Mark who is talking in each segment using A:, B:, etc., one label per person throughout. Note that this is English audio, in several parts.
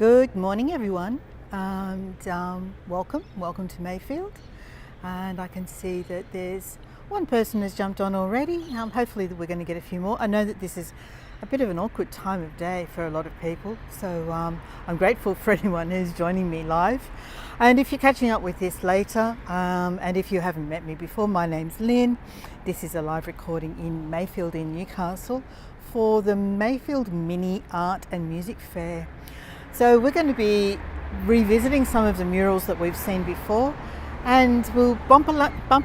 A: Good morning, everyone, and welcome to Mayfield. And I can see that there's one person has jumped on already. Hopefully we're going to get a few more. I know that this is a bit of an awkward time of day for a lot of people, so I'm grateful for anyone who's joining me live. And if you're catching up with this later, and if you haven't met me before, my name's Lynn. This is a live recording in Mayfield in Newcastle for the Mayfield Mini Art and Music Fair. So we're going to be revisiting some of the murals that we've seen before, and we'll bump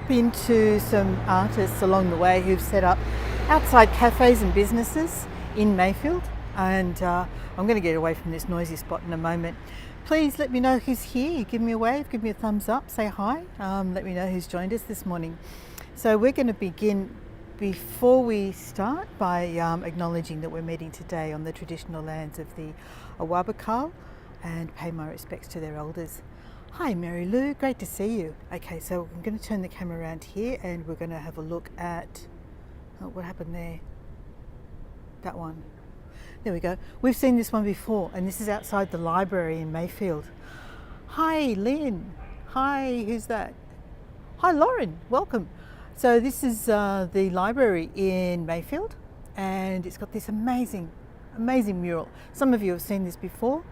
A: into some artists along the way who've set up outside cafes and businesses in Mayfield. And I'm going to get away from this noisy spot in a moment. Please let me know who's here. Give me a wave, give me a thumbs up, say hi. Let me know who's joined us this morning. So we're going to begin before we start by acknowledging that we're meeting today on the traditional lands of the Awabakal and pay my respects to their elders. Hi Mary Lou, great to see you. Okay, so I'm going to turn the camera around here and we're going to have a look at, what happened there? That one. There we go. We've seen this one before, and this is outside the library in Mayfield. Hi Lynn. Hi, who's that? Hi Lauren, welcome. So this is the library in Mayfield, and it's got this amazing mural. Some of you have seen this before,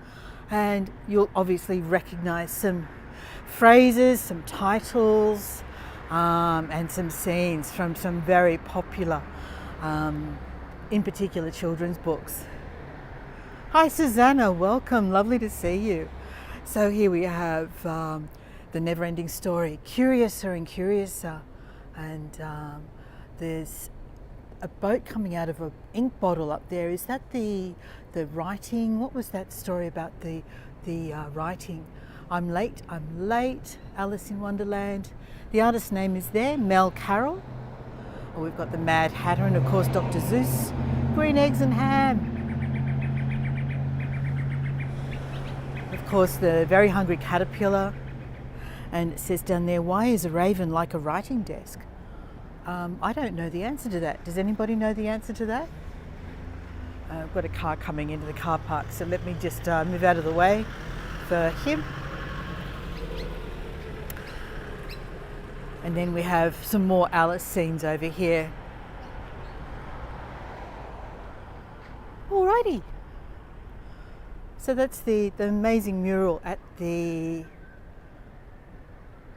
A: and you'll obviously recognise some phrases, some titles, and some scenes from some very popular, in particular, children's books. Hi Susanna, welcome, lovely to see you. So here we have the never-ending story, Curiouser and Curiouser. And there's a boat coming out of an ink bottle up there. Is that the writing? What was that story about the writing? I'm late, Alice in Wonderland. The artist's name is there, Mel Carroll. Oh, we've got the Mad Hatter and of course Dr. Zeus, green eggs and ham. Of course the Very Hungry Caterpillar. And it says down there, why is a raven like a writing desk? I don't know the answer to that. Does anybody know the answer to that? I've got a car coming into the car park, so let me just move out of the way for him. And then we have some more Alice scenes over here. Alrighty. So that's the amazing mural at the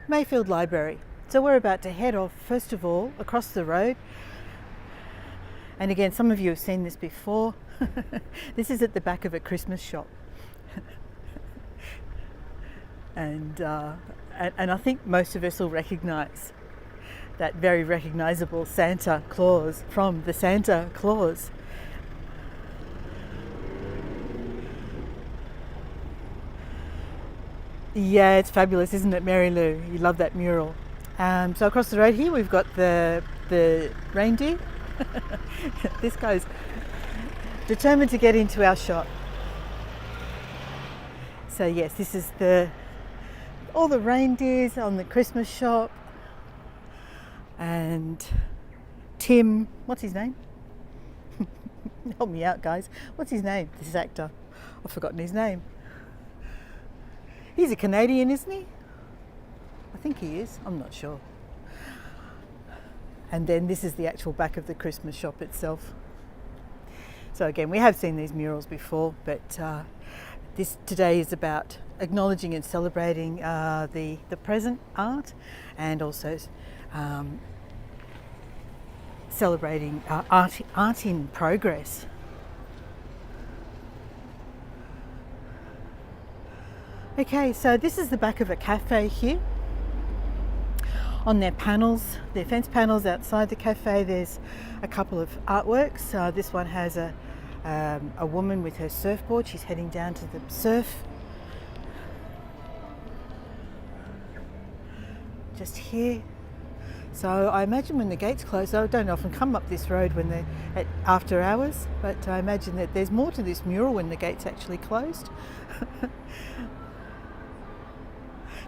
A: Mayfield Library. So we're about to head off, first of all, across the road. And again, some of you have seen this before. This is at the back of a Christmas shop. And I think most of us will recognise that very recognisable Santa Claus from the Santa Claus. Yeah, it's fabulous, isn't it, Mary Lou? You love that mural. So across the road here, we've got the reindeer. This guy's determined to get into our shot. So yes, this is all the reindeers on the Christmas shop. And Tim, what's his name? Help me out, guys. What's his name? This actor. I've forgotten his name. He's a Canadian, isn't he? I think he is, I'm not sure. And then this is the actual back of the Christmas shop itself. So again, we have seen these murals before, but this today is about acknowledging and celebrating the present art, and also celebrating art in progress. Okay, so this is the back of a cafe here. On their panels, their fence panels outside the cafe, there's a couple of artworks. This one has a woman with her surfboard. She's heading down to the surf. Just here. So I imagine when the gates close, I don't often come up this road when they're after hours, but I imagine that there's more to this mural when the gate's actually closed.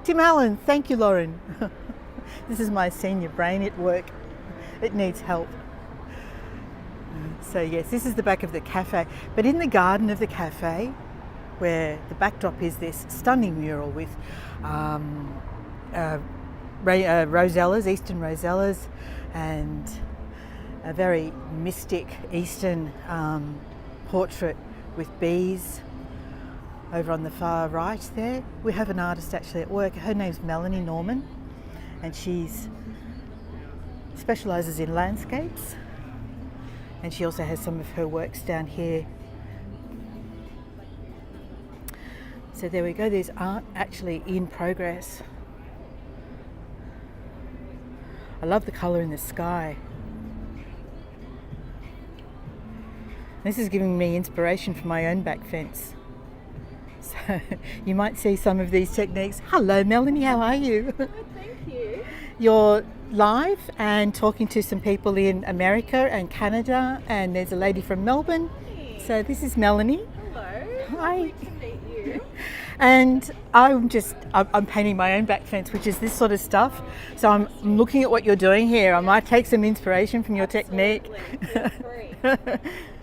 A: Tim Allen, thank you, Lauren. This is my senior brain at work. It needs help. So yes, this is the back of the cafe. But in the garden of the cafe, where the backdrop is this stunning mural with rosellas, eastern rosellas, and a very mystic eastern portrait with bees. Over on the far right there, we have an artist actually at work. Her name's Melanie Norman, and she's specialises in landscapes, and she also has some of her works down here. So there we go, there's art actually in progress. I love the colour in the sky. This is giving me inspiration for my own back fence. So you might see some of these techniques. Hello Melanie, how are you?
B: Good, thank you.
A: You're live and talking to some people in America and Canada, and there's a lady from Melbourne.
B: Hey.
A: So this is Melanie.
B: Hello.
A: Hi.
B: Lovely to meet you.
A: And I'm painting my own back fence, which is this sort of stuff. So I'm looking at what you're doing here. I might take some inspiration from your technique.
B: Feel free.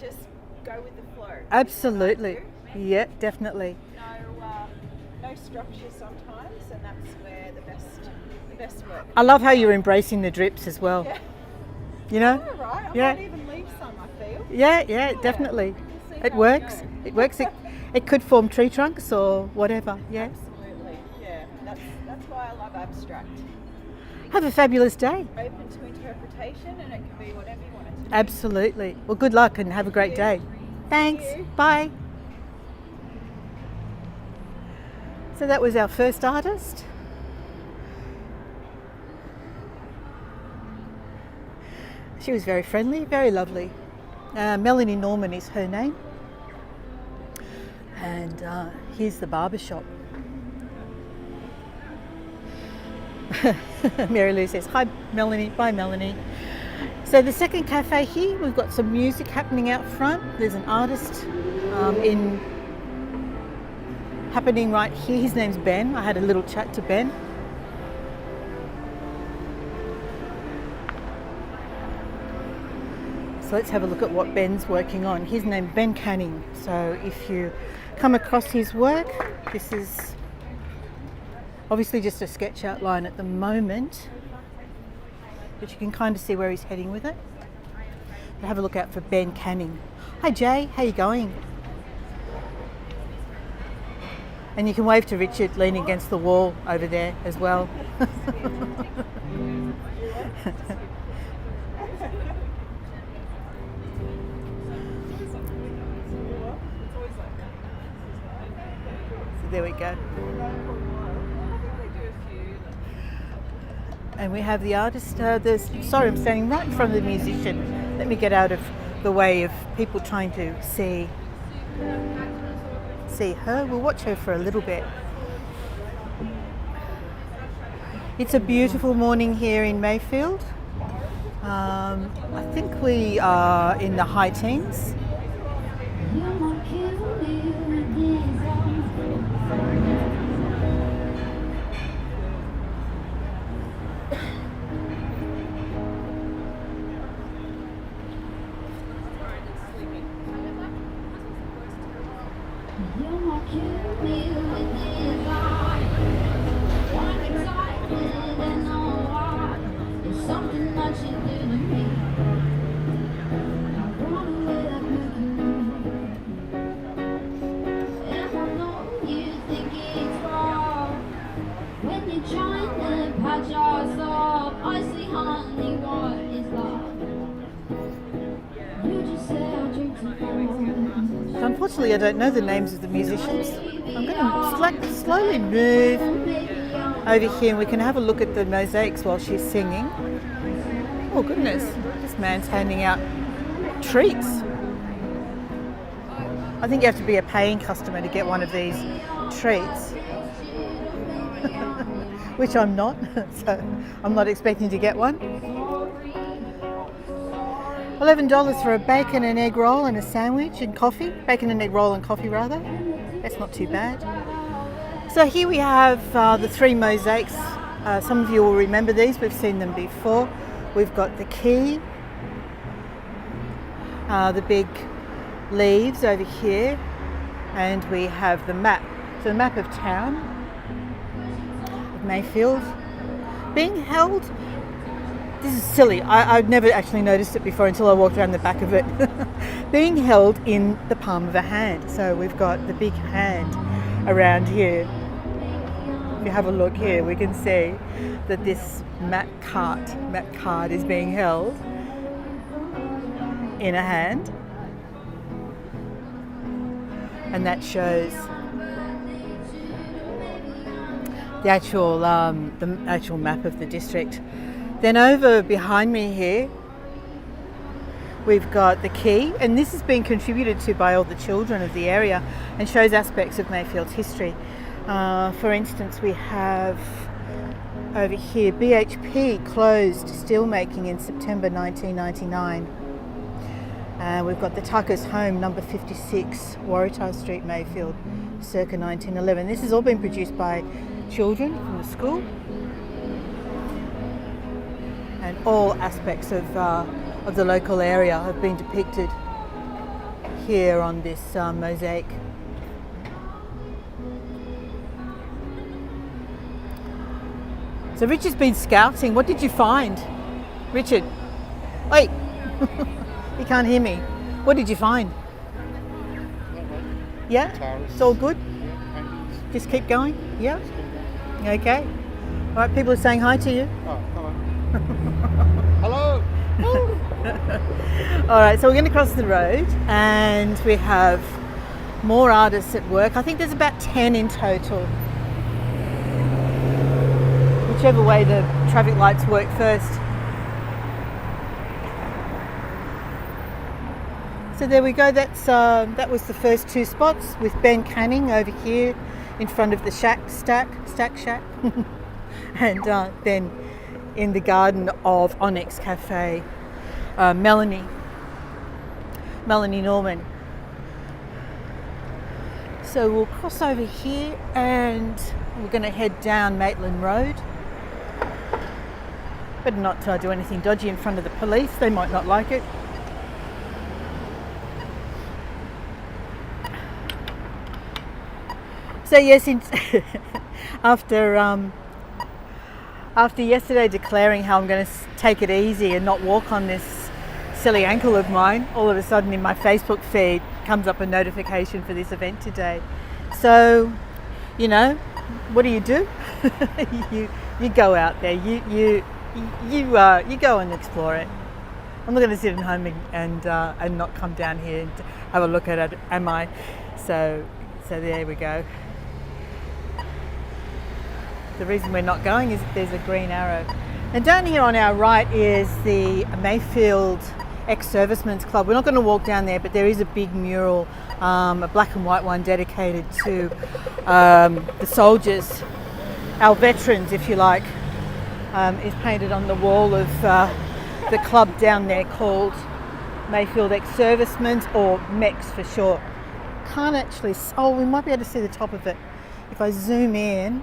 B: Just go with the flow.
A: Absolutely. Yeah, definitely.
B: No structure sometimes, and that's where the best work.
A: I love how you're embracing the drips as well.
B: Yeah.
A: You know?
B: Yeah, right. I
A: Yeah.
B: might even leave some, I feel.
A: Yeah, definitely.
B: We'll see
A: It
B: how
A: works.
B: we go.
A: It works. It could form tree trunks or whatever. Yeah.
B: Absolutely. Yeah. That's why I love abstract.
A: Have a fabulous day.
B: Open to interpretation, and it can be whatever you want it to be.
A: Absolutely. Well, good luck and have a great day. Thanks.
B: you.
A: Bye. So that was our first artist. She was very friendly, very lovely. Melanie Norman is her name. And here's the barber shop. Mary Lou says, hi Melanie, bye Melanie. So the second cafe here, we've got some music happening out front. There's an artist happening right here. His name's Ben. I had a little chat to Ben. So let's have a look at what Ben's working on. His name's Ben Canning. So if you come across his work, this is obviously just a sketch outline at the moment, but you can kind of see where he's heading with it. But have a look out for Ben Canning. Hi Jay, how you going? And you can wave to Richard leaning against the wall over there as well. So there we go. And we have the artist, sorry, I'm standing right in front of the musician. Let me get out of the way of people trying to see her. We'll watch her for a little bit. It's a beautiful morning here in Mayfield. I think we are in the high teens. Unfortunately, I don't know the names of the musicians. I'm going to slowly move over here and we can have a look at the mosaics while she's singing. Oh goodness, this man's handing out treats. I think you have to be a paying customer to get one of these treats. Which I'm not, so I'm not expecting to get one. $11 for a bacon and egg roll and a sandwich and coffee. Bacon and egg roll and coffee rather. That's not too bad. So here we have the three mosaics. Some of you will remember these, we've seen them before. We've got the key, the big leaves over here, and we have the map. So the map of town of Mayfield being held. This is silly. I've never actually noticed it before until I walked around the back of it. Being held in the palm of a hand. So we've got the big hand around here. If you have a look here, we can see that this map card is being held in a hand, and that shows the actual map of the district. Then over behind me here, we've got the key, and this has been contributed to by all the children of the area and shows aspects of Mayfield's history. For instance, we have over here, BHP closed steelmaking in September 1999. We've got the Tucker's Home, number 56, Waratah Street, Mayfield, circa 1911. This has all been produced by children from the school, and all aspects of the local area have been depicted here on this mosaic. So Richard's been scouting. What did you find? Richard, wait, you can't hear me. What did you find? Yeah? It's all good? Just keep going? Yeah? Okay. All right, people are saying hi to you.
C: Oh, hello. Hello.
A: All right, so we're going to cross the road and we have more artists at work. I think there's about 10 in total. Whichever way the traffic lights work first. So there we go. That was the first two spots with Ben Canning over here in front of the stack shack, and then in the garden of Onyx Cafe, Melanie Norman. So we'll cross over here and we're going to head down Maitland Road. Better not do anything dodgy in front of the police, they might not like it. So yes, after yesterday declaring how I'm going to take it easy and not walk on this silly ankle of mine, all of a sudden in my Facebook feed comes up a notification for this event today. So, you know, what do? You go out there, you go and explore it. I'm not going to sit at home and not come down here and have a look at it, am I? So there we go. The reason we're not going is that there's a green arrow. And down here on our right is the Mayfield Ex-Servicemen's Club. We're not going to walk down there, but there is a big mural, a black and white one dedicated to the soldiers, our veterans, if you like, is painted on the wall of the club down there called Mayfield Ex-Servicemen, or MEX for short. Can't actually, we might be able to see the top of it. If I zoom in,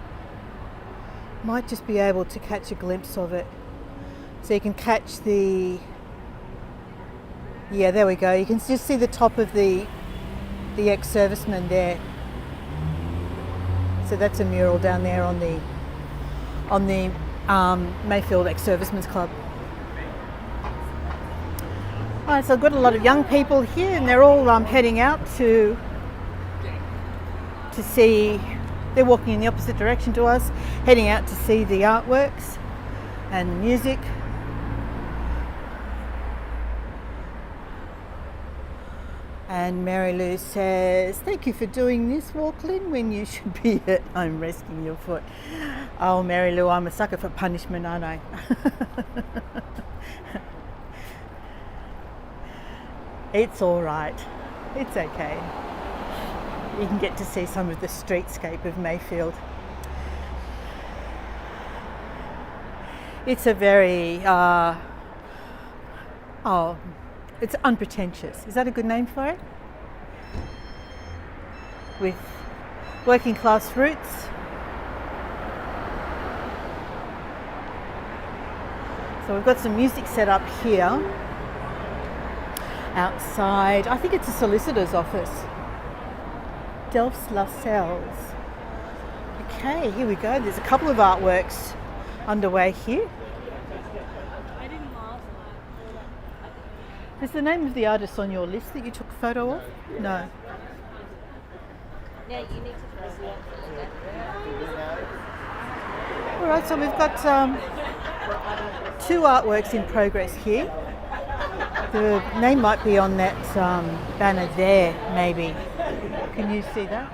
A: might just be able to catch a glimpse of it. So you can catch yeah, there we go. You can just see the top of the ex-serviceman there. So that's a mural down there on the Mayfield Ex-Servicemen's Club. All right, so I've got a lot of young people here, and they're all heading out to see. They're walking in the opposite direction to us, heading out to see the artworks and the music. And Mary Lou says, "Thank you for doing this, Walklin, when you should be at home resting your foot." Oh, Mary Lou, I'm a sucker for punishment, aren't I? It's all right. It's okay. You can get to see some of the streetscape of Mayfield. It's a very, it's unpretentious. Is that a good name for it? With working class roots. So we've got some music set up here. Outside, I think it's a solicitor's office. Delph's Lascelles. Okay, here we go. There's a couple of artworks underway here. Is the name of the artist on your list that you took a photo of? No.
C: Yeah, you need to press it.
A: All right, so we've got two artworks in progress here. The name might be on that banner there, maybe. Can you see that?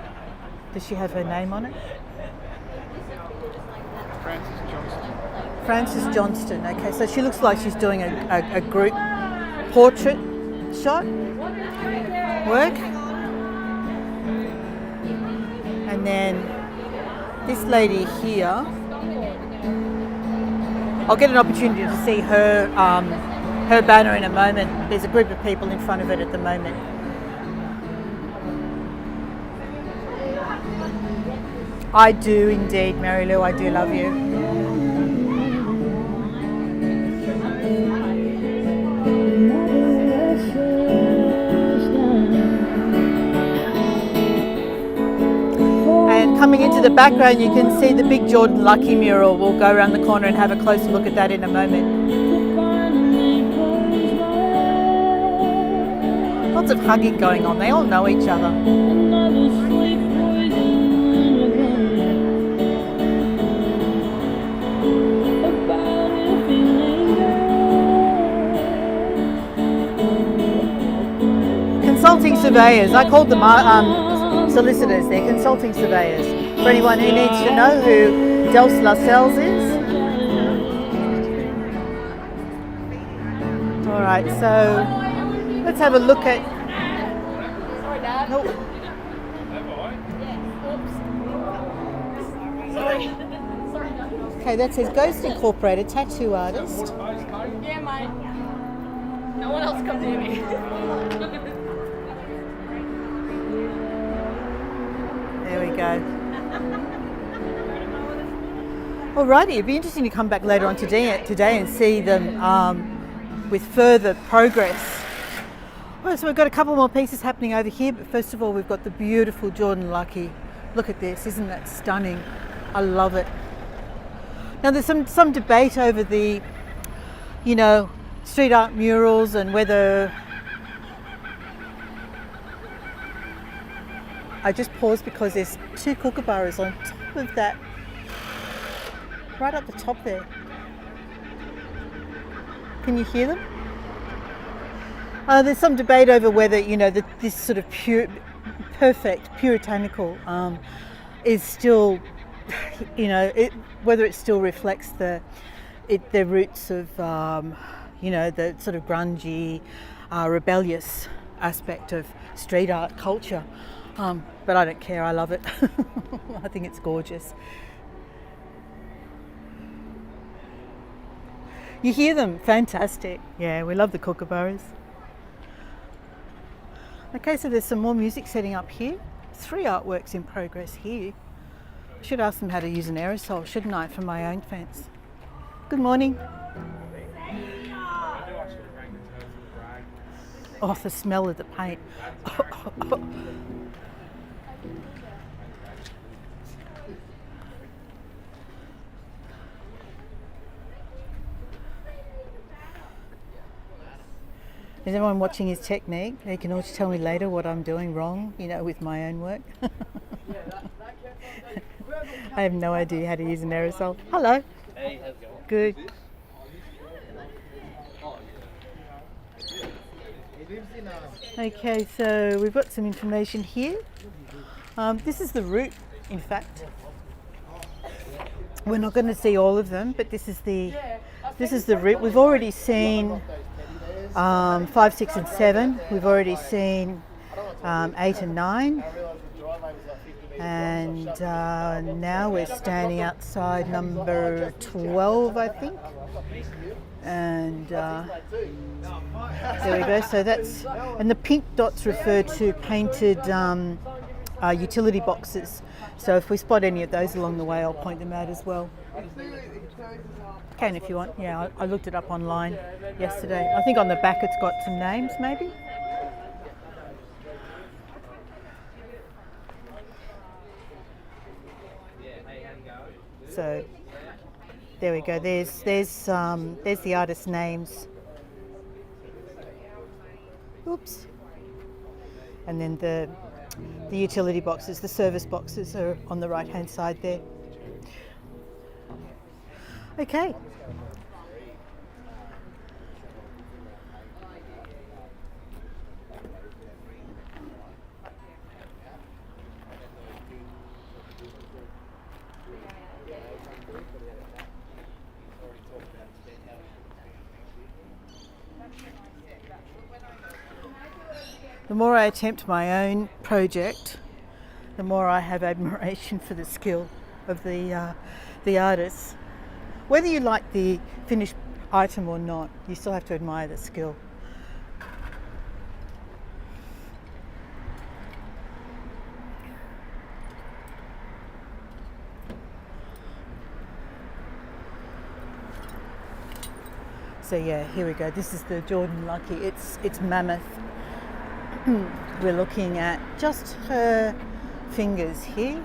A: Does she have her name on it? Frances Johnston. Okay, so she looks like she's doing a group portrait shot work. And then this lady here, I'll get an opportunity to see her her banner in a moment. There's a group of people in front of it at the moment. I do indeed, Mary Lou, I do love you. And coming into the background, you can see the big Jordan Lucky mural. We'll go around the corner and have a closer look at that in a moment. Lots of hugging going on. They all know each other. Consulting surveyors. I called them solicitors. They're consulting surveyors. For anyone who needs to know who Delph's Lascelles is. All right, so let's have a look at.
C: Sorry, Dad.
A: Nope. Okay, that says Ghost Inkorporated, tattoo artist.
C: Yeah, mate. No one else comes near me.
A: There we go. Alrighty, it'd be interesting to come back later on today and see them with further progress. Well, so we've got a couple more pieces happening over here, but first of all we've got the beautiful Jordan Lucky. Look at this, isn't that stunning? I love it. Now there's some debate over the, street art murals and whether... I just paused because there's two kookaburras on top of that, right up the top there. Can you hear them? There's some debate over whether, this sort of perfect, puritanical is still, whether it still reflects the roots of, the sort of grungy, rebellious aspect of street art culture. But I don't care, I love it. I think it's gorgeous. You hear them? Fantastic. Yeah, we love the kookaburras. Okay, so there's some more music setting up here. 3 artworks in progress here. I should ask them how to use an aerosol, shouldn't I, for my own fence. Good morning. Oh, the smell of the paint. Is everyone watching his technique? They can always tell me later what I'm doing wrong, with my own work. I have no idea how to use an aerosol. Hello.
D: Hey, how's it going?
A: Good. Okay, so we've got some information here. This is the route, in fact. We're not going to see all of them, but this is the route. We've already seen 5, 6 and 7. We've already seen 8 and 9. And now we're standing outside number 12, I think. And there we go. So that's, and the pink dots refer to painted utility boxes. So if we spot any of those along the way, I'll point them out as well. Can if you want. Yeah, I looked it up online yesterday. I think on the back it's got some names, maybe. So there we go. There's the artist's names. Oops. And then the utility boxes, the service boxes are on the right hand side there. Okay. The more I attempt my own project, the more I have admiration for the skill of the artists. Whether you like the finished item or not, you still have to admire the skill. So yeah, here we go. This is the Jordan Lucky. It's mammoth. We're looking at just her fingers here.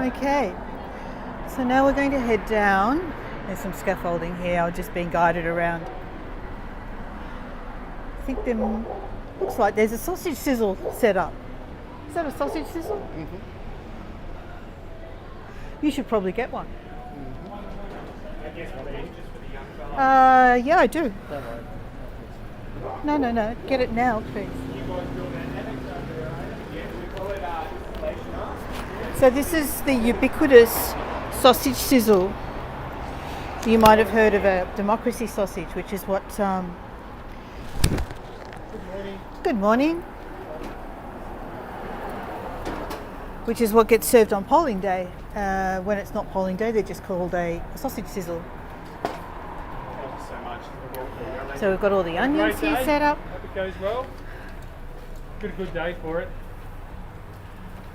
A: Okay, so now we're going to head down. There's some scaffolding here. I've just been guided around. I think there looks like there's a sausage sizzle set up. Is that a sausage sizzle? Mm-hmm. You should probably get one. Yeah, I do. No. Get it now, please. So this is the ubiquitous sausage sizzle. You might have heard of a democracy sausage, which is what... Good morning. Which is what gets served on polling day. When it's not polling day, they're just called a sausage sizzle.
D: Thank you so much.
A: So we've got all the onions here set up.
D: Hope it goes well. Good day for it.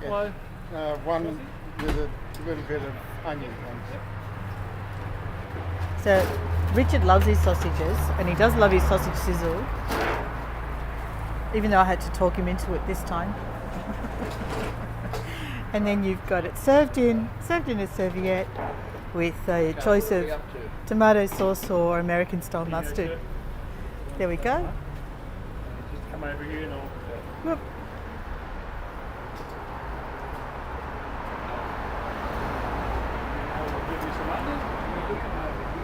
E: Yeah.
D: Hello.
E: One with a little bit of onion.
A: So Richard loves his sausages, and he does love his sausage sizzle, even though I had to talk him into it this time. And then you've got it served in a serviette with a choice of tomato sauce or American style mustard. There we go.
D: Just come over here and I'll...
A: Whoop.
D: I'll give you some onions.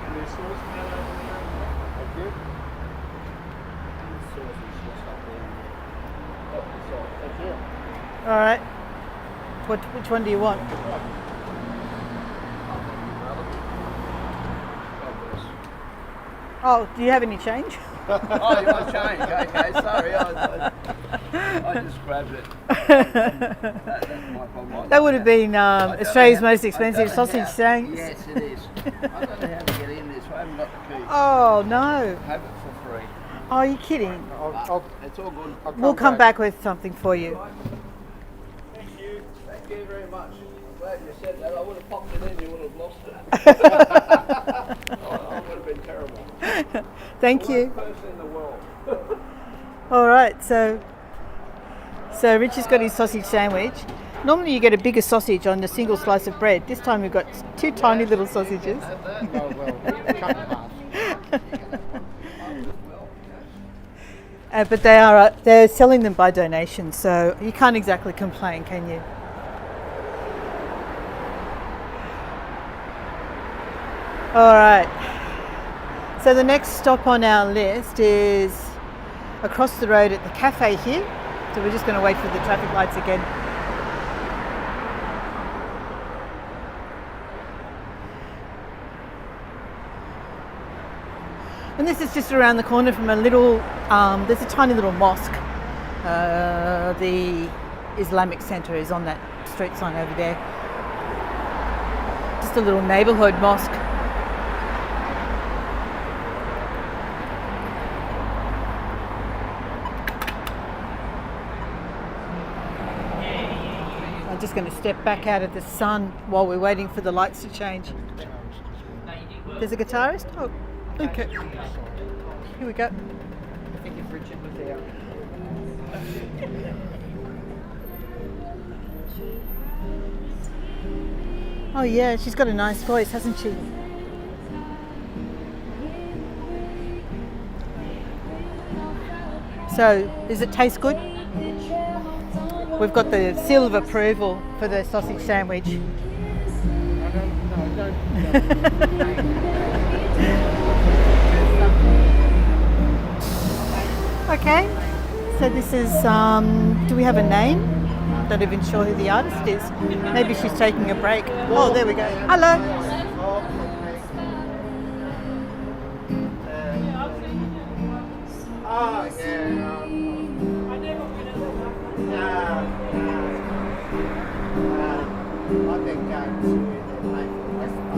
D: And there's sauce now over there.
E: Thank you. Thank you.
A: All right. Which one do you want? Oh, do you have any change?
F: Oh, you want change? Okay, sorry. I just grabbed it. That's my problem.
A: That would have been Australia's most expensive sausage sandwich.
F: Yes, it is. I don't know how to get in this. I haven't got the key.
A: Oh no!
F: Have it for free.
A: Oh, are you kidding?
F: It's all good.
A: We'll come back with something for you.
D: Thank you.
F: Thank you very much. I'm glad you said that. I would have popped it in, you would have lost it. I would have been terrible.
A: Thank you.
F: Worst person in the world.
A: All right, so Richard's got his sausage sandwich. Normally you get a bigger sausage on a single slice of bread. This time we've got two tiny little sausages.
E: Oh, well, cut in half.
A: But they're selling them by donation, so you can't exactly complain, can you? All right. So the next stop on our list is across the road at the cafe here. So we're just going to wait for the traffic lights again. And this is just around the corner from a little, there's a tiny little mosque. The Islamic Centre is on that street sign over there. Just a little neighbourhood mosque. I'm just going to step back out of the sun while we're waiting for the lights to change. There's a guitarist? Oh, okay. Here we go.
E: I think if Richard was there.
A: Oh yeah, she's got a nice voice, hasn't she? So, does it taste good? We've got the seal of approval for the sausage sandwich. Okay, so this is, do we have a name? Not even sure who the artist is. Maybe she's taking a break. Oh, there we go. Hello.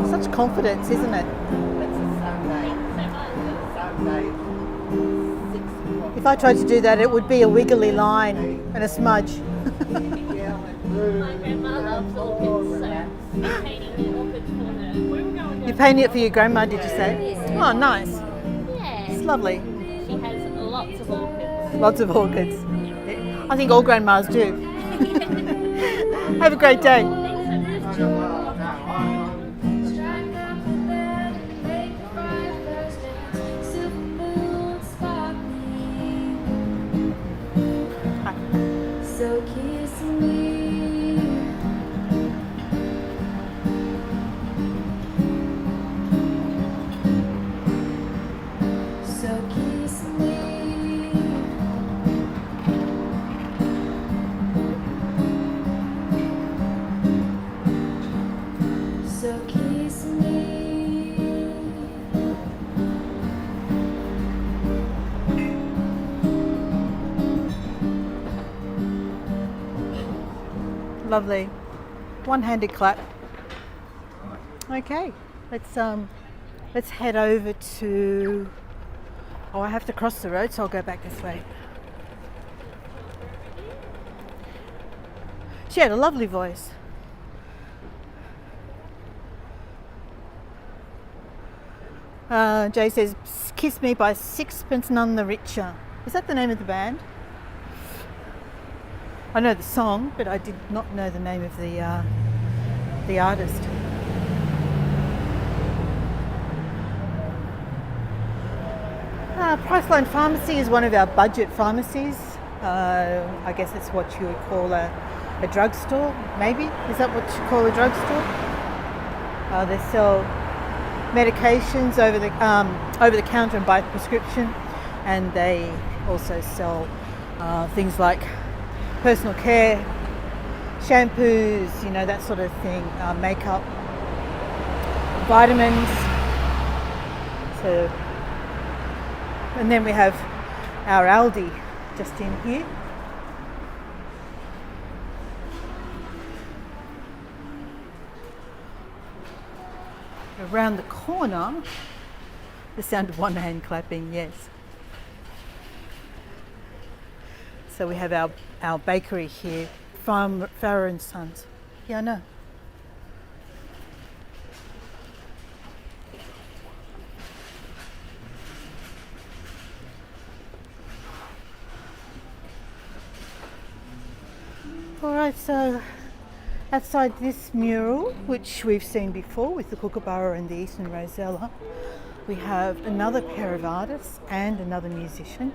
A: Such confidence, isn't it? If I tried to do that, it would be a wiggly line and a smudge.
C: My grandma loves orchids, so I'm painting orchids for her.
A: You're painting it for your grandma, did you say? Oh, nice.
C: Yeah.
A: It's lovely.
C: She has lots of orchids.
A: Lots of orchids. I think all grandmas do. Have a great day.
G: So kiss me. So kiss me. So kiss me.
A: Lovely. One-handed clap. Okay, let's head over to. Oh, I have to cross the road, so I'll go back this way. She had a lovely voice. Jay says, "Kiss Me" by Sixpence None the Richer. Is that the name of the band? I know the song, but I did not know the name of the artist. Priceline Pharmacy is one of our budget pharmacies. I guess it's what you would call a drugstore, maybe? Is that what you call a drugstore? They sell medications over the counter and by prescription, and they also sell things like personal care, shampoos, you know, that sort of thing, makeup, vitamins. So, and then we have our Aldi just in here. Around the corner, the sound of one hand clapping, yes. So we have our bakery here, Farrer and Sons. Yeah, I know. All right, so outside this mural, which we've seen before with the Kookaburra and the Eastern Rosella, we have another pair of artists and another musician.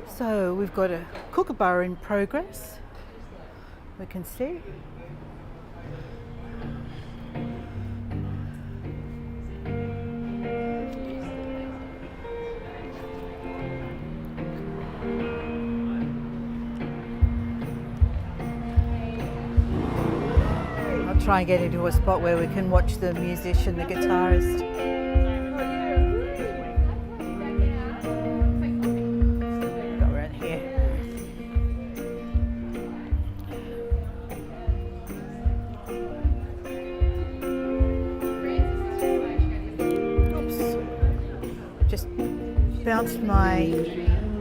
A: So we've got a kookaburra in progress, we can see. I'll try and get into a spot where we can watch the musician, the guitarist. bounced my...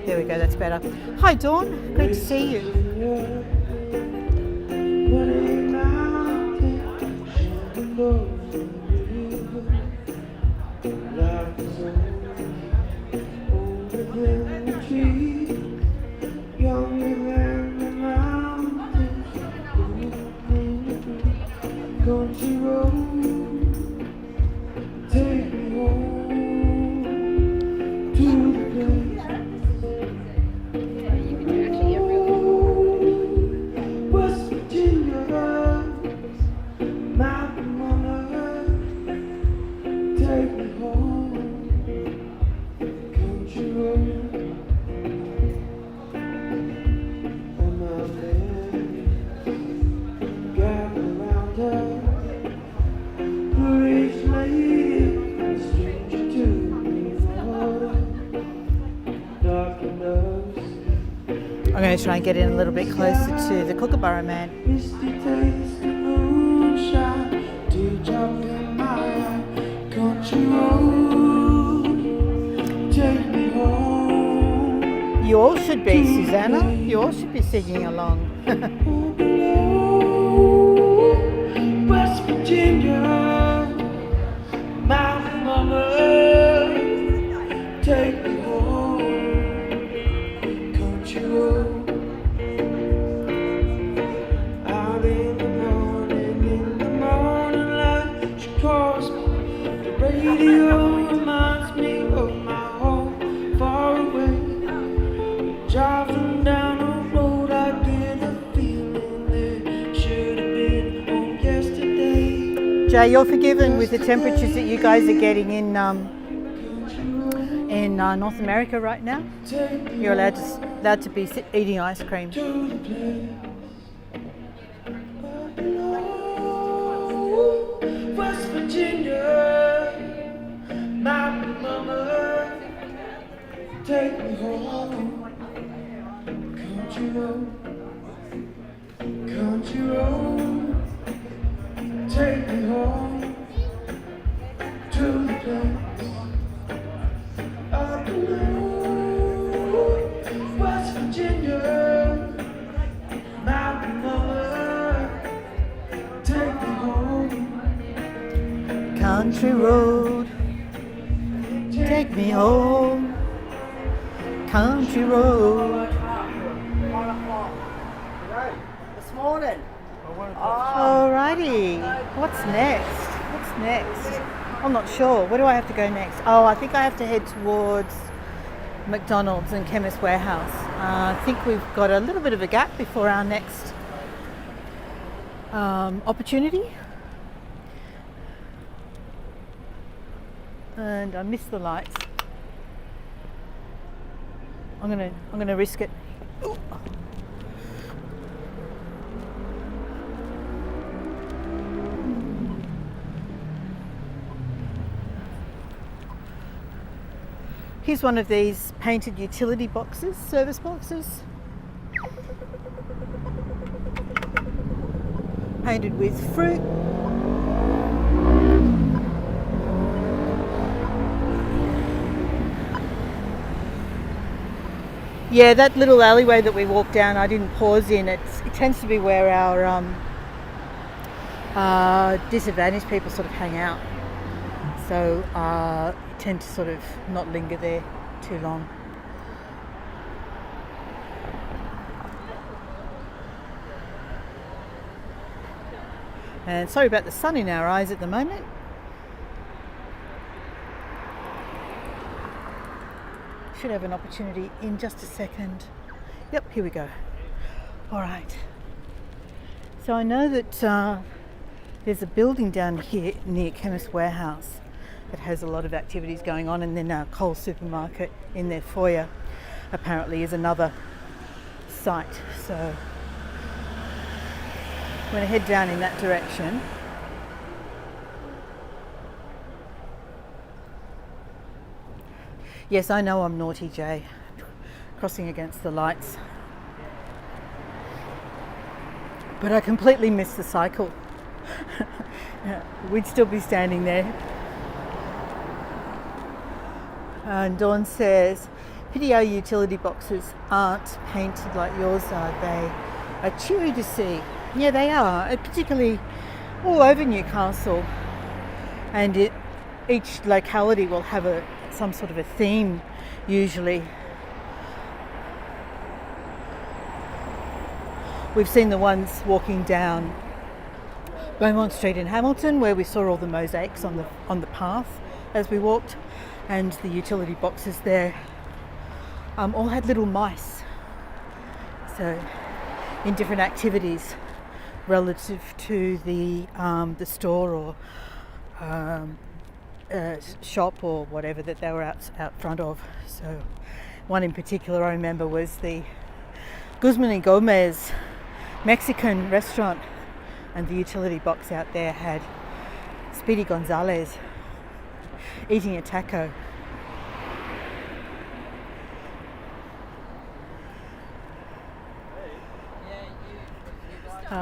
A: There we go, that's better. Hi Dawn, great to see you. I'm going to try and get in a little bit closer to the Kookaburra man. You all should be, Susanna. You all should be singing along. West Virginia, my mama, take me home, country road. Out in the morning light, she calls me. The radio reminds me of my home far away. Driving down the road, I get a feeling there should have been home yesterday. Jay, you're forgiven with the temperatures that you guys are getting in North America right now. You're allowed to be eating ice cream. West Virginia, my mama, take me home. Country road, take me home to the place I belong. West Virginia, my mama, take me home. Country road, take me home. Country road.
E: This morning.
A: Alrighty, what's next? I'm not sure. Where do I have to go next? Oh, I think I have to head towards McDonald's and Chemist Warehouse. I think we've got a little bit of a gap before our next opportunity. And I missed the lights. I'm gonna risk it. Ooh. Here's one of these painted utility boxes, service boxes. Painted with fruit. Yeah, that little alleyway that we walked down, I didn't pause in. It tends to be where our disadvantaged people sort of hang out. So tend to sort of not linger there too long. And sorry about the sun in our eyes at the moment. Should have an opportunity in just a second. Yep, here we go. All right. So I know that there's a building down here near Chemist Warehouse that has a lot of activities going on, and then our Coles supermarket in their foyer apparently is another site. So I'm going to head down in that direction. Yes, I know I'm naughty, Jay, crossing against the lights. But I completely missed the cycle. We'd still be standing there. And Dawn says, pity our utility boxes aren't painted like yours are. They are cheery to see. Yeah, they are, particularly all over Newcastle. And each locality will have some sort of a theme usually. We've seen the ones walking down Beaumont Street in Hamilton, where we saw all the mosaics on the path as we walked, and the utility boxes there all had little mice. So in different activities relative to the store or shop or whatever that they were out front of. So one in particular I remember was the Guzman y Gomez Mexican restaurant, and the utility box out there had Speedy Gonzalez eating a taco.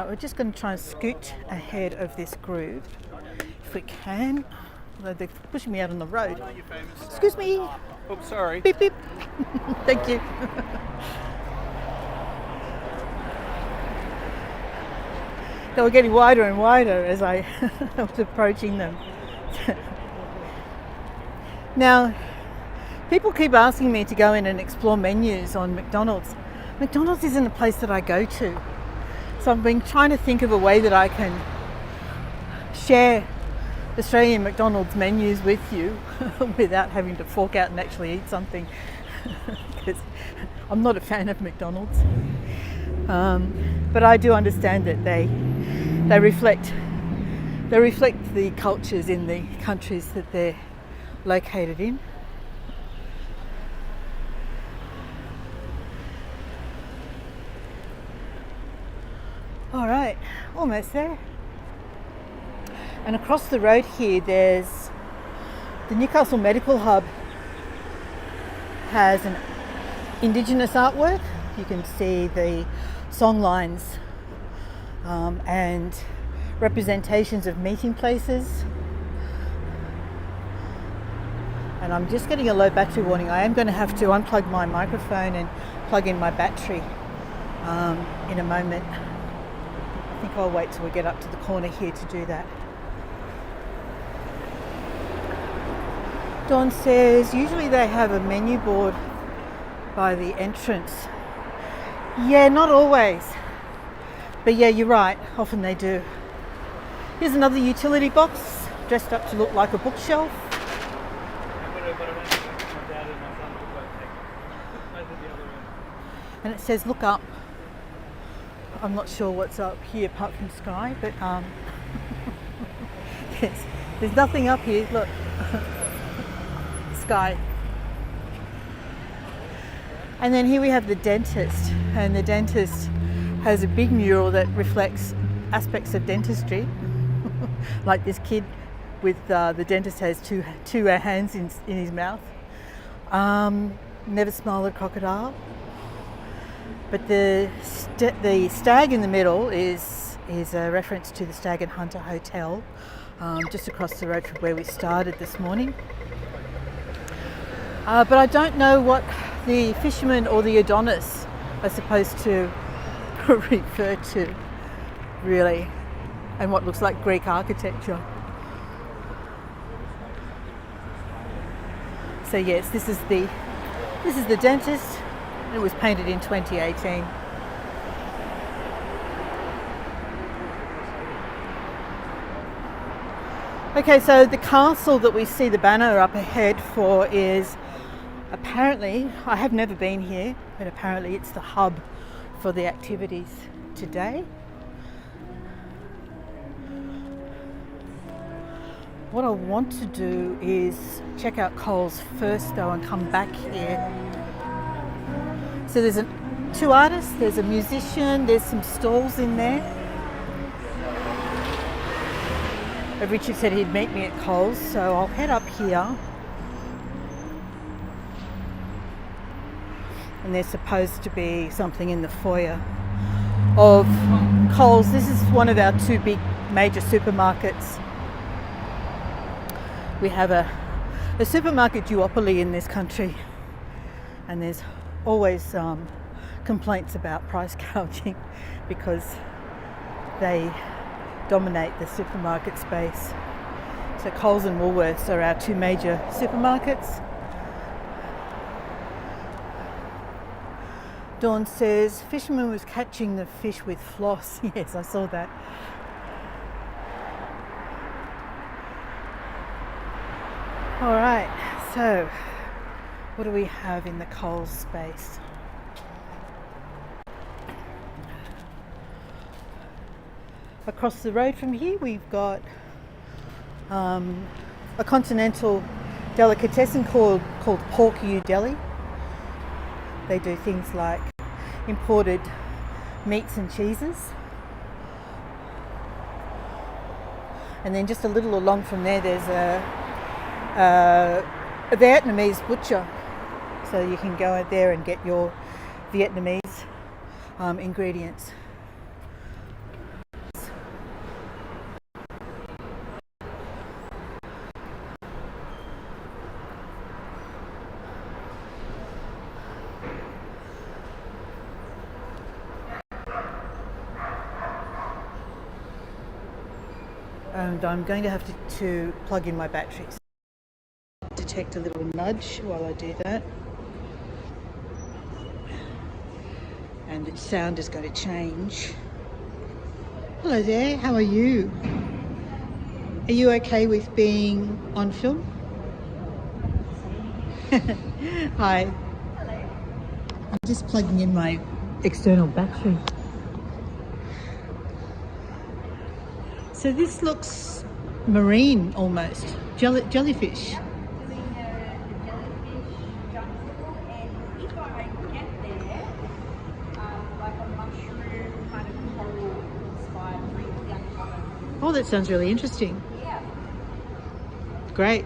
A: We're just going to try and scoot ahead of this groove if we can. Although they're pushing me out on the road. Excuse me.
D: Oh, sorry.
A: Beep beep. Thank you. They were getting wider and wider as I was approaching them. Now, people keep asking me to go in and explore menus on McDonald's. McDonald's isn't a place that I go to. So I've been trying to think of a way that I can share Australian McDonald's menus with you without having to fork out and actually eat something, because I'm not a fan of McDonald's. But I do understand that they reflect the cultures in the countries that they're located in. All right, almost there. And across the road here, there's the Newcastle Medical Hub. Has an Indigenous artwork. You can see the song lines and representations of meeting places. And I'm just getting a low battery warning. I am going to have to unplug my microphone and plug in my battery in a moment. I think I'll wait till we get up to the corner here to do that. Dawn says usually they have a menu board by the entrance. Yeah, not always. But yeah, you're right, often they do. Here's another utility box dressed up to look like a bookshelf. And it says look up. I'm not sure what's up here apart from sky, but yes, there's nothing up here, look. Sky. And then here we have the dentist, and the dentist has a big mural that reflects aspects of dentistry. Like this kid with the dentist has two hands in his mouth. Never smile at a crocodile. But the stag in the middle is a reference to the Stag and Hunter Hotel, just across the road from where we started this morning. But I don't know what the fisherman or the Adonis are supposed to refer to, really, and what looks like Greek architecture. So yes, this is the dentist. It was painted in 2018. Okay, so the castle that we see the banner up ahead for is apparently, I have never been here, but apparently it's the hub for the activities today. What I want to do is check out Coles first though and come back here. So there's two artists, there's a musician, there's some stalls in there. Richard said he'd meet me at Coles, so I'll head up here. And there's supposed to be something in the foyer of Coles. This is one of our two big major supermarkets. We have a a supermarket duopoly in this country, and there's always complaints about price gouging because they dominate the supermarket space. So Coles and Woolworths are our two major supermarkets. Dawn says, fisherman was catching the fish with floss. Yes, I saw that. All right, so what do we have in the Coles space? Across the road from here, we've got a continental delicatessen called Pork U Deli. They do things like imported meats and cheeses. And then just a little along from there, there's a Vietnamese butcher. So you can go out there and get your Vietnamese ingredients. And I'm going to have to plug in my batteries. Detect a little nudge while I do that. And the sound is going to change. Hello there, how are you? Are you okay with being on film? Hi. Hello. I'm just plugging in my external battery. So this looks marine almost, jellyfish.
B: Doing the jellyfish jungle, and if I get there, like a mushroom kind of coral inspired drink down the bottom.
A: Oh, that sounds really interesting.
B: Yeah.
A: Great.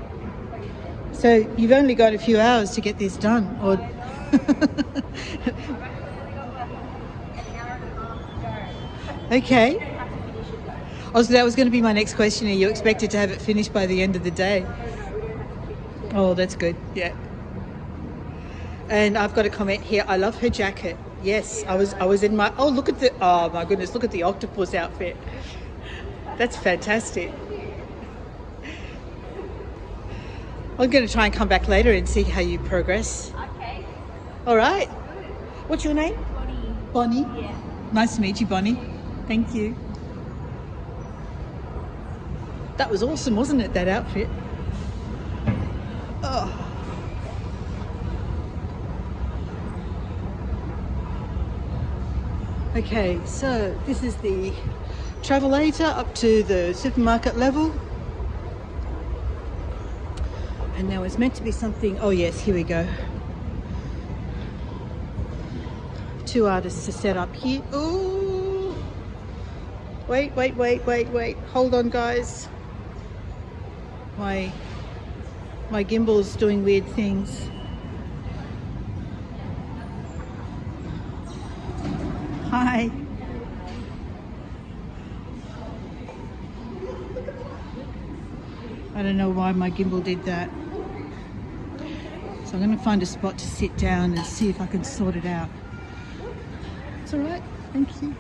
A: So you've only got a few hours to get this done, or?
B: I've actually only got like an hour and a half to go.
A: Okay.
B: You don't have to finish it though.
A: That was going to be my next question. Are you expected to have it finished by the end of the day?
B: No, we don't have to finish it.
A: Oh, that's good. Yeah. And I've got a comment here. I love her jacket. Yes, I was in my. Oh, look at the. Oh my goodness! Look at the octopus outfit. That's fantastic. I'm going to try and come back later and see how you progress.
B: Okay.
A: All right. What's your name?
B: Bonnie.
A: Bonnie.
B: Yeah.
A: Nice to meet you, Bonnie. Thank you. That was awesome, wasn't it, that outfit? Oh. Okay, so this is the travelator up to the supermarket level. And there was meant to be something, oh yes, here we go. 2 artists to set up here. Ooh. Wait. Hold on, guys. My gimbal's doing weird things. Hi. I don't know why my gimbal did that. So I'm going to find a spot to sit down and see if I can sort it out. It's all right. Thank you.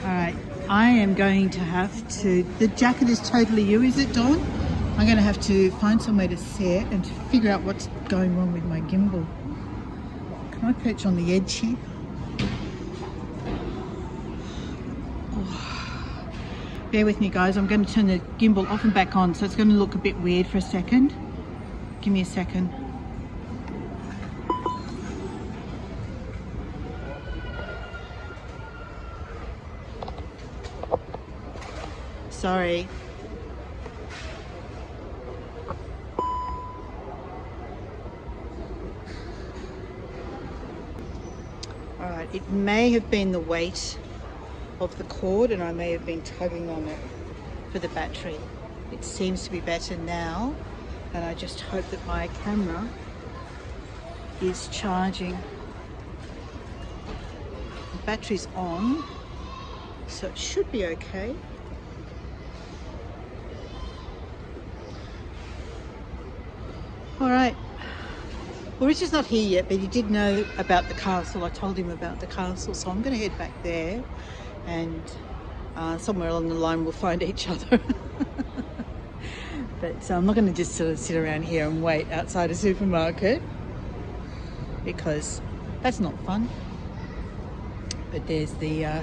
A: All right. I am going to have to, the jacket is totally you, is it, Dawn? I'm going to have to find somewhere to sit and to figure out what's going wrong with my gimbal. Can I perch on the edge here? Oh. Bear with me, guys. I'm going to turn the gimbal off and back on, so it's going to look a bit weird for a second. Give me a second. Sorry. All right, it may have been the weight of the cord and I may have been tugging on it for the battery. It seems to be better now, and I just hope that my camera is charging. The battery's on, so it should be okay. All right. Well, Richard's not here yet, but he did know about the castle. I told him about the castle, so I'm going to head back there, and somewhere along the line we'll find each other. But I'm not going to just sort of sit around here and wait outside a supermarket, because that's not fun. But there's the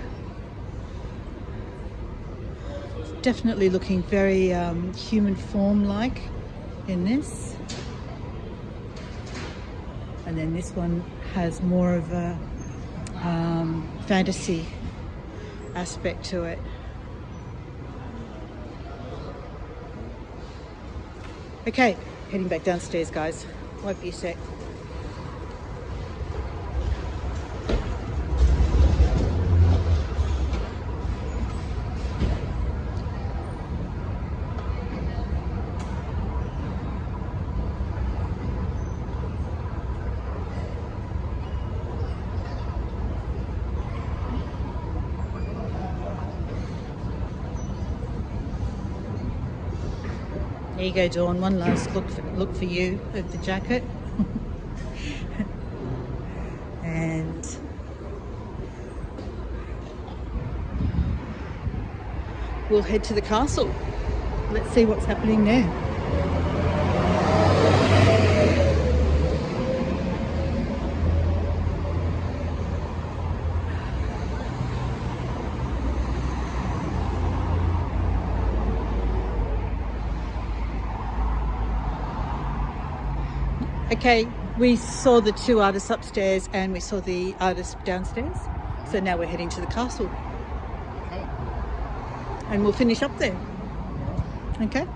A: definitely looking very human form like in this. And then this one has more of a fantasy aspect to it. Okay, heading back downstairs, guys. Won't be a sec. There you go, Dawn. One last look for you at the jacket. And we'll head to the castle. Let's see what's happening there. Okay, we saw the two artists upstairs and we saw the artist downstairs. So now we're heading to the castle.
E: Okay.
A: And we'll finish up there. Okay?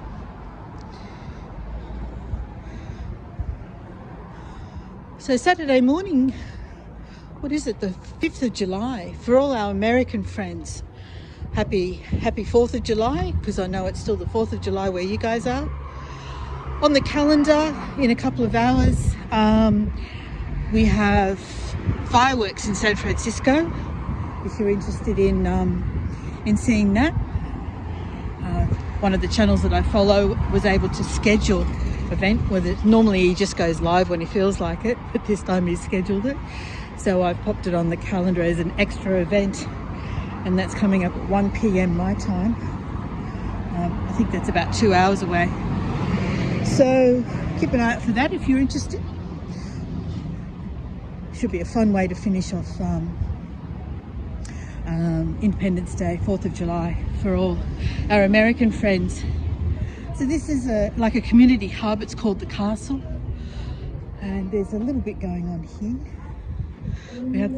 A: So Saturday morning, what is it, the 5th of July, for all our American friends. Happy 4th of July, because I know it's still the 4th of July where you guys are. On the calendar, in a couple of hours, we have fireworks in San Francisco. If you're interested in seeing that, one of the channels that I follow was able to schedule an event. Normally he just goes live when he feels like it, but this time he scheduled it. So I've popped it on the calendar as an extra event, and that's coming up at 1 p.m. my time. I think that's about 2 hours away. So keep an eye out for that if you're interested. Should be a fun way to finish off Independence Day, 4th of July, for all our American friends. So this is like a community hub. It's called the Castle, and there's a little bit going on here. We have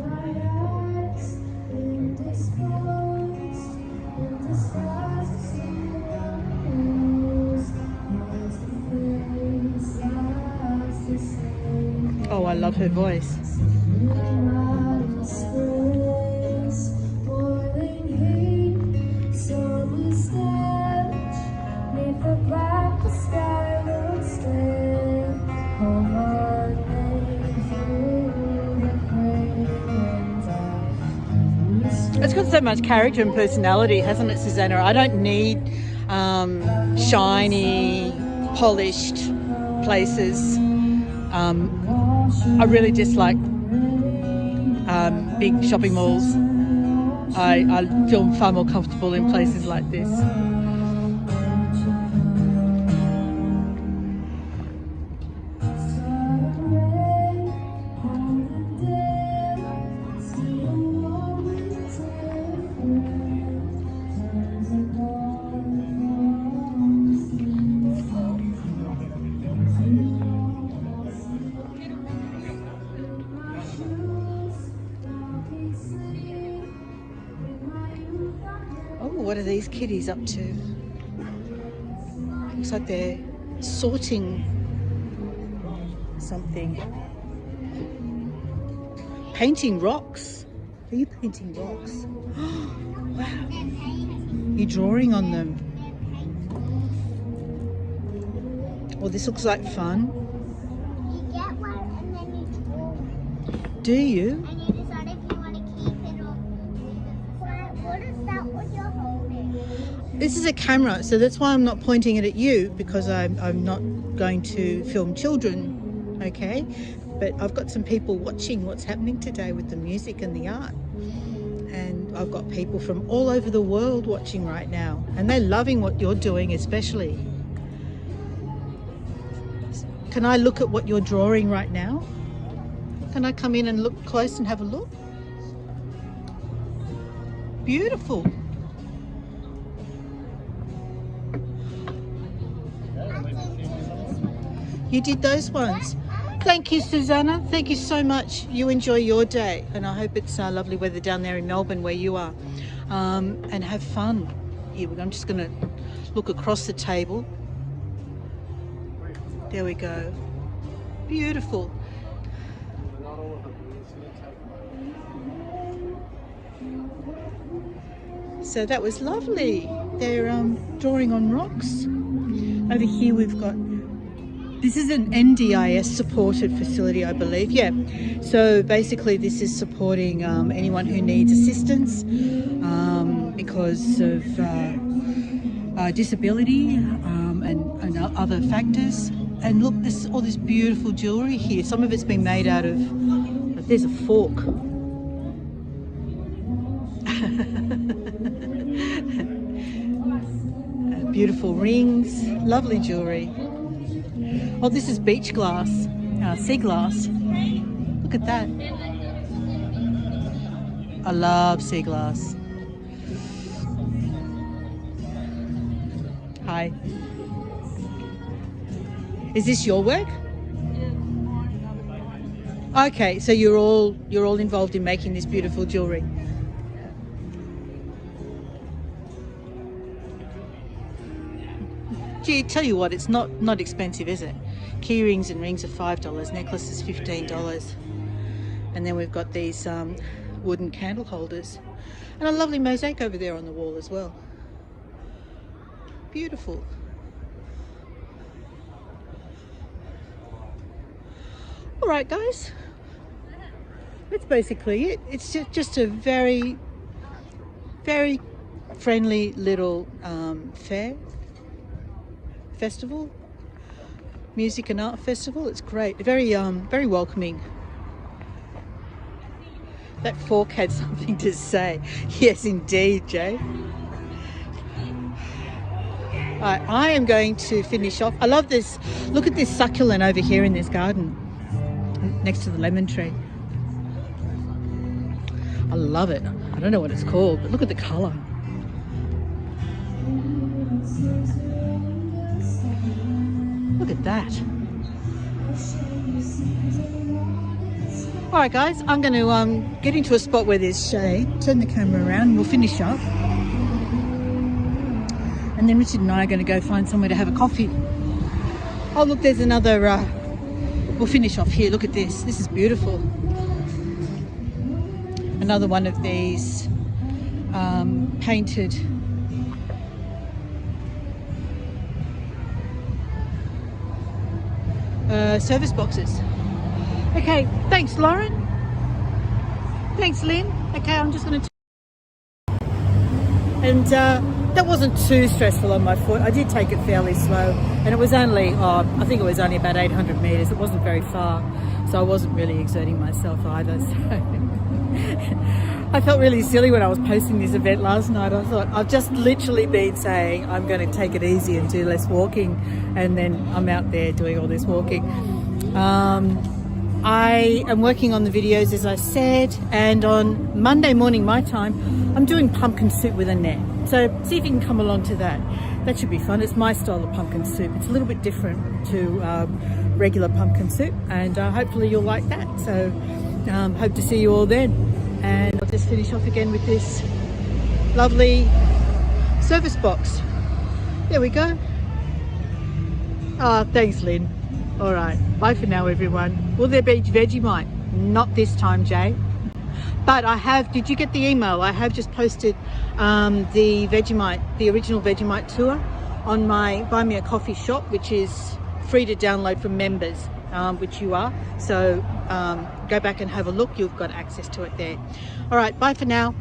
A: oh, I love her voice. It's got so much character and personality, hasn't it, Susanna? I don't need shiny, polished places. I really just like big shopping malls. I feel far more comfortable in places like this. What are these kiddies up to? Looks like they're sorting something. Painting rocks. Are you painting rocks? Wow. You're drawing on them. Well, this looks like fun.
H: You get one and then you draw.
A: Do you?
H: And you decide if you want to keep it or... What is that what you're holding?
A: This is a camera, so that's why I'm not pointing it at you, because I'm not going to film children, okay? But I've got some people watching what's happening today with the music and the art. And I've got people from all over the world watching right now. And they're loving what you're doing especially. Can I look at what you're drawing right now? Can I come in and look close and have a look? Beautiful. You did those ones. Thank you, Susanna. Thank you so much. You enjoy your day, and I hope it's lovely weather down there in Melbourne where you are. And have fun. Here, I'm just going to look across the table. There we go. Beautiful. So that was lovely. They're drawing on rocks. Over here we've got, this is an NDIS supported facility, I believe. Yeah. So basically this is supporting anyone who needs assistance because of disability and other factors. And look, there's all this beautiful jewellery here. Some of it's been made out of, there's a fork. Beautiful rings, lovely jewellery. Oh, this is beach glass, sea glass. Look at that. I love sea glass. Hi. Is this your work? Okay, so you're all involved in making this beautiful jewellery. Gee, tell you what, it's not expensive, is it? Key rings and rings are $5, necklaces $15. And then we've got these wooden candle holders. And a lovely mosaic over there on the wall as well. Beautiful. All right, guys. That's basically it. It's just a very, very friendly little festival, music and art festival. It's great, very very welcoming. That fork had something to say. Yes, indeed, Jay. I am going to finish off. I love this. Look at this succulent over here in this garden next to the lemon tree. I love it. I don't know what it's called, but look at the colour. Look at that. All right, guys, I'm going to get into a spot where there's shade, turn the camera around, and we'll finish up. And then Richard and I are going to go find somewhere to have a coffee. Oh, look, there's another, we'll finish off here. Look at this. This is beautiful. Another one of these painted service boxes. Okay, thanks Lauren. Thanks Lynn. Okay, I'm just going to... And that wasn't too stressful on my foot. I did take it fairly slow, and it was only, I think it was only about 800 metres. It wasn't very far, so I wasn't really exerting myself either. So I felt really silly when I was posting this event last night. I thought, I've just literally been saying I'm going to take it easy and do less walking, and then I'm out there doing all this walking. I am working on the videos, as I said, and on Monday morning my time I'm doing pumpkin soup with a net, so see if you can come along to that. That should be fun. It's my style of pumpkin soup. It's a little bit different to regular pumpkin soup, and hopefully you'll like that. So hope to see you all then. And I'll just finish off again with this lovely service box. There we go. Thanks Lynn. All right, bye for now everyone. Will there be Vegemite? Not this time, Jay. But I have, did you get the email? I have just posted the Vegemite, the original Vegemite tour on my Buy Me a Coffee shop, which is free to download for members, which you are. So go back and have a look. You've got access to it there. All right, bye for now.